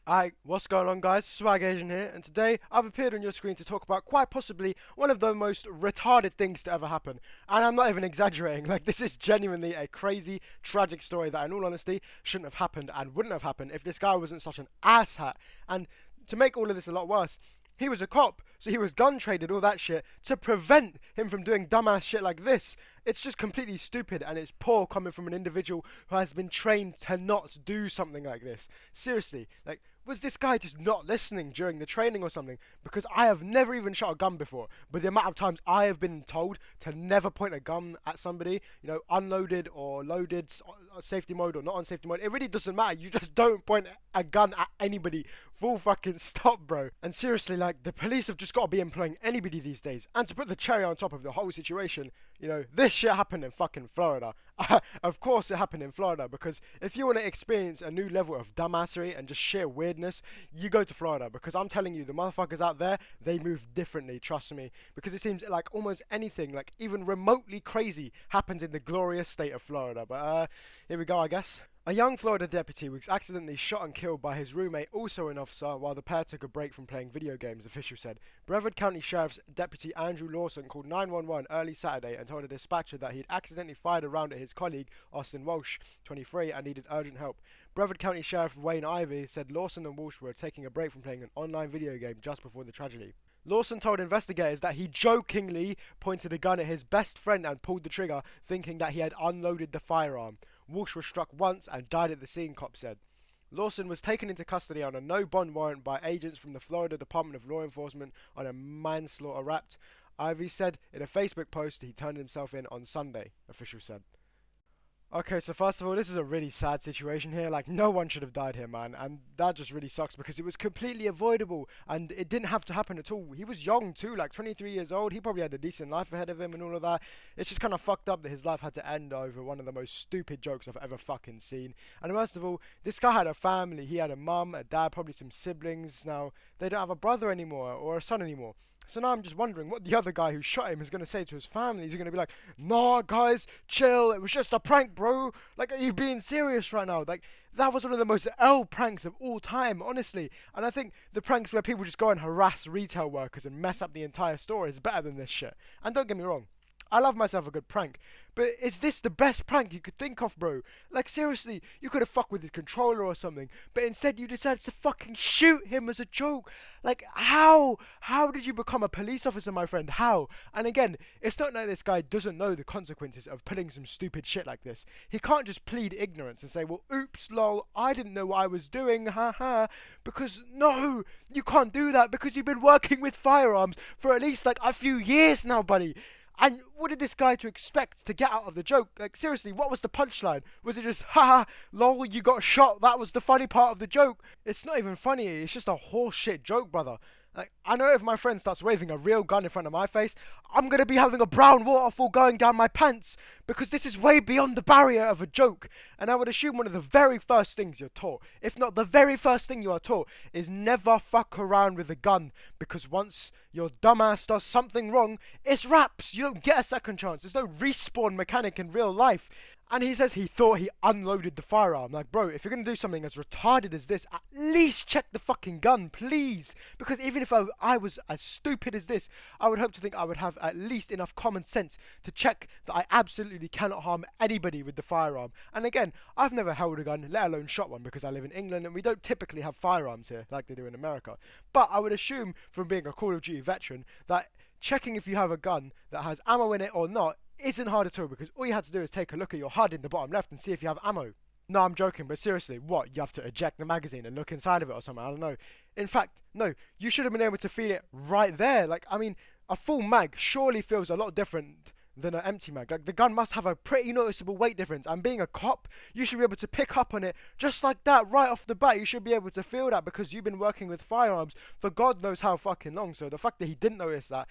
Hi, what's going on guys? Swag Asian here, and today I've appeared on your screen to talk about quite possibly one of the most retarded things to ever happen. And I'm not even exaggerating, like this is genuinely a crazy, tragic story that in all honesty shouldn't have happened and wouldn't have happened if this guy wasn't such an asshat. And to make all of this a lot worse, he was a cop, so he was gun traded, all that shit, to prevent him from doing dumbass shit like this. It's just completely stupid, and it's poor coming from an individual who has been trained to not do something like this. Seriously, like, was this guy just not listening during the training or something? Because I have never even shot a gun before, but the amount of times I have been told to never point a gun at somebody, you know, unloaded or loaded, safety mode or not on safety mode, it really doesn't matter. You just don't point a gun at anybody. Full fucking stop, bro. And seriously, like, the police have just got to be employing anybody these days. And to put the cherry on top of the whole situation, you know, this shit happened in fucking Florida. Of course it happened in Florida, because if you want to experience a new level of dumbassery and just sheer weirdness, you go to Florida, because I'm telling you, the motherfuckers out there, they move differently, trust me. Because it seems like almost anything, like even remotely crazy, happens in the glorious state of Florida. But here we go, I guess. A young Florida deputy was accidentally shot and killed by his roommate, also an officer, while the pair took a break from playing video games, officials said. Brevard County Sheriff's Deputy Andrew Lawson called 911 early Saturday and told a dispatcher that he'd accidentally fired a round at his colleague, Austin Walsh, 23, and needed urgent help. Brevard County Sheriff Wayne Ivey said Lawson and Walsh were taking a break from playing an online video game just before the tragedy. Lawson told investigators that he jokingly pointed a gun at his best friend and pulled the trigger, thinking that he had unloaded the firearm. Walsh was struck once and died at the scene, cops said. Lawson was taken into custody on a no-bond warrant by agents from the Florida Department of Law Enforcement on a manslaughter rap. Ivey said in a Facebook post he turned himself in on Sunday, officials said. Okay, so first of all, this is a really sad situation here. Like, no one should have died here, man. And that just really sucks because it was completely avoidable. And it didn't have to happen at all. He was young, too, like 23 years old. He probably had a decent life ahead of him and all of that. It's just kind of fucked up that his life had to end over one of the most stupid jokes I've ever fucking seen. And worst of all, this guy had a family. He had a mum, a dad, probably some siblings. Now, they don't have a brother anymore or a son anymore. So now I'm just wondering what the other guy who shot him is going to say to his family. He's going to be like, nah, guys, chill. It was just a prank, bro. Like, are you being serious right now? Like, that was one of the most L pranks of all time, honestly. And I think the pranks where people just go and harass retail workers and mess up the entire store is better than this shit. And don't get me wrong, I love myself a good prank, but is this the best prank you could think of, bro? Like, seriously, you could have fucked with his controller or something, but instead you decided to fucking shoot him as a joke. Like, how? How did you become a police officer, my friend? How? And again, it's not like this guy doesn't know the consequences of pulling some stupid shit like this. He can't just plead ignorance and say, well, oops, lol, I didn't know what I was doing, haha. Because, no, you can't do that because you've been working with firearms for at least, like, a few years now, buddy. And what did this guy to expect to get out of the joke? Like, seriously, what was the punchline? Was it just, haha, lol, you got shot, that was the funny part of the joke? It's not even funny, it's just a horseshit joke, brother. Like, I know if my friend starts waving a real gun in front of my face, I'm gonna be having a brown waterfall going down my pants, because this is way beyond the barrier of a joke. And I would assume one of the very first things you're taught, if not the very first thing you are taught, is never fuck around with a gun, because once your dumbass does something wrong, it's raps. You don't get a second chance. There's no respawn mechanic in real life. And he says he thought he unloaded the firearm. Like, bro, if you're going to do something as retarded as this, at least check the fucking gun, please. Because even if I was as stupid as this, I would hope to think I would have at least enough common sense to check that I absolutely cannot harm anybody with the firearm. And again, I've never held a gun, let alone shot one, because I live in England and we don't typically have firearms here like they do in America. But I would assume, from being a Call of Duty veteran, that checking if you have a gun that has ammo in it or not isn't hard at all, because all you had to do is take a look at your HUD in the bottom left and see if you have ammo. No, I'm joking, but seriously, what? You have to eject the magazine and look inside of it or something? I don't know. In fact, no, you should have been able to feel it right there. Like, I mean, a full mag surely feels a lot different than an empty mag. Like, the gun must have a pretty noticeable weight difference, and being a cop, you should be able to pick up on it just like that right off the bat. You should be able to feel that because you've been working with firearms for God knows how fucking long. So the fact that he didn't notice that,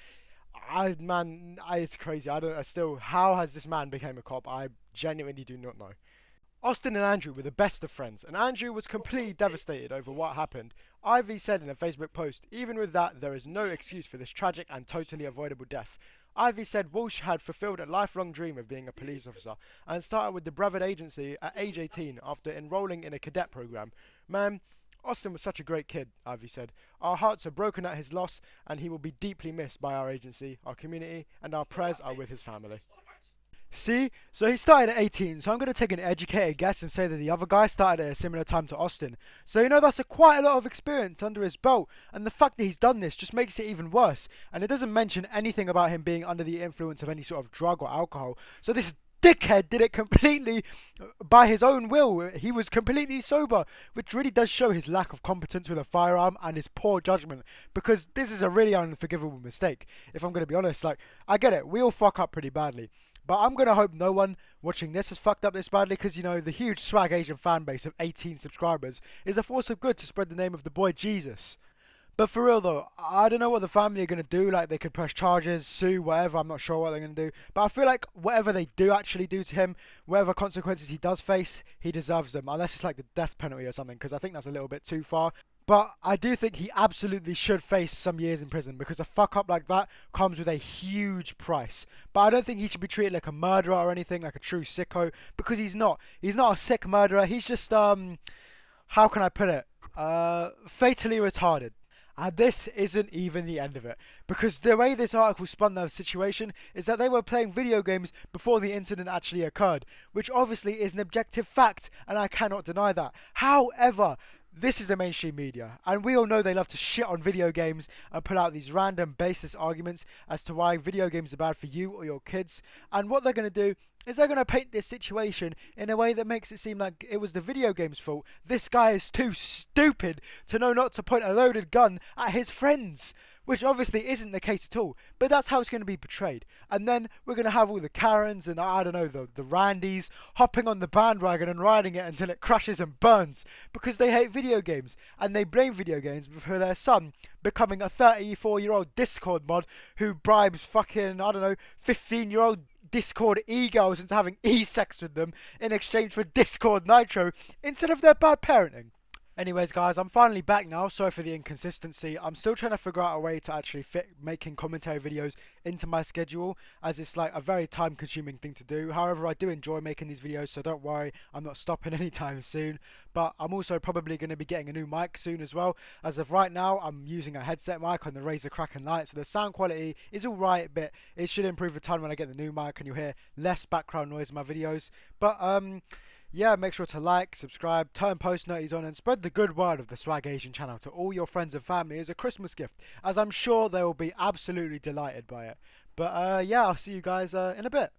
it's crazy. How has this man become a cop? I genuinely do not know. Austin and Andrew were the best of friends, and Andrew was completely devastated over what happened. Ivy said in a Facebook post, even with that, there is no excuse for this tragic and totally avoidable death. Ivy said Walsh had fulfilled a lifelong dream of being a police officer and started with the Brevard agency at age 18 after enrolling in a cadet program. Man, Austin was such a great kid, Ivy said. Our hearts are broken at his loss, and he will be deeply missed by our agency, our community, and our prayers are with his family. See, so he started at 18, so I'm going to take an educated guess and say that the other guy started at a similar time to Austin. So you know, that's quite a lot of experience under his belt, and the fact that he's done this just makes it even worse. And it doesn't mention anything about him being under the influence of any sort of drug or alcohol. So this dickhead did it completely by his own will. He was completely sober, which really does show his lack of competence with a firearm and his poor judgment, because this is a really unforgivable mistake, if I'm going to be honest. Like, I get it, we all fuck up pretty badly, but I'm going to hope no one watching this has fucked up this badly, because, you know, the huge Swag Asian fan base of 18 subscribers is a force of good to spread the name of the boy Jesus. But for real though, I don't know what the family are going to do. Like, they could press charges, sue, whatever. I'm not sure what they're going to do. But I feel like whatever they do actually do to him, whatever consequences he does face, he deserves them. Unless it's like the death penalty or something, because I think that's a little bit too far. But I do think he absolutely should face some years in prison, because a fuck up like that comes with a huge price. But I don't think he should be treated like a murderer or anything, like a true sicko, because he's not. He's not a sick murderer. He's just, how can I put it? Fatally retarded. And this isn't even the end of it, because the way this article spun the situation is that they were playing video games before the incident actually occurred, which obviously is an objective fact, and I cannot deny that. However, this is the mainstream media, and we all know they love to shit on video games and put out these random baseless arguments as to why video games are bad for you or your kids. And what they're going to do is they're going to paint this situation in a way that makes it seem like it was the video game's fault. This guy is too stupid to know not to point a loaded gun at his friends, which obviously isn't the case at all, but that's how it's going to be portrayed. And then we're going to have all the Karens and, I don't know, the Randys hopping on the bandwagon and riding it until it crashes and burns, because they hate video games, and they blame video games for their son becoming a 34-year-old Discord mod who bribes fucking, I don't know, 15-year-old Discord e-girls into having e-sex with them in exchange for Discord Nitro instead of their bad parenting. Anyways guys, I'm finally back now. Sorry for the inconsistency. I'm still trying to figure out a way to actually fit making commentary videos into my schedule, as it's like a very time consuming thing to do. However, I do enjoy making these videos, so don't worry, I'm not stopping anytime soon. But I'm also probably going to be getting a new mic soon as well. As of right now, I'm using a headset mic on the Razer Kraken Lite, so the sound quality is alright, but it should improve a ton when I get the new mic and you'll hear less background noise in my videos. But yeah, make sure to like, subscribe, turn post notifications on, and spread the good word of the Swag Asian channel to all your friends and family as a Christmas gift, as I'm sure they will be absolutely delighted by it. But yeah, I'll see you guys in a bit.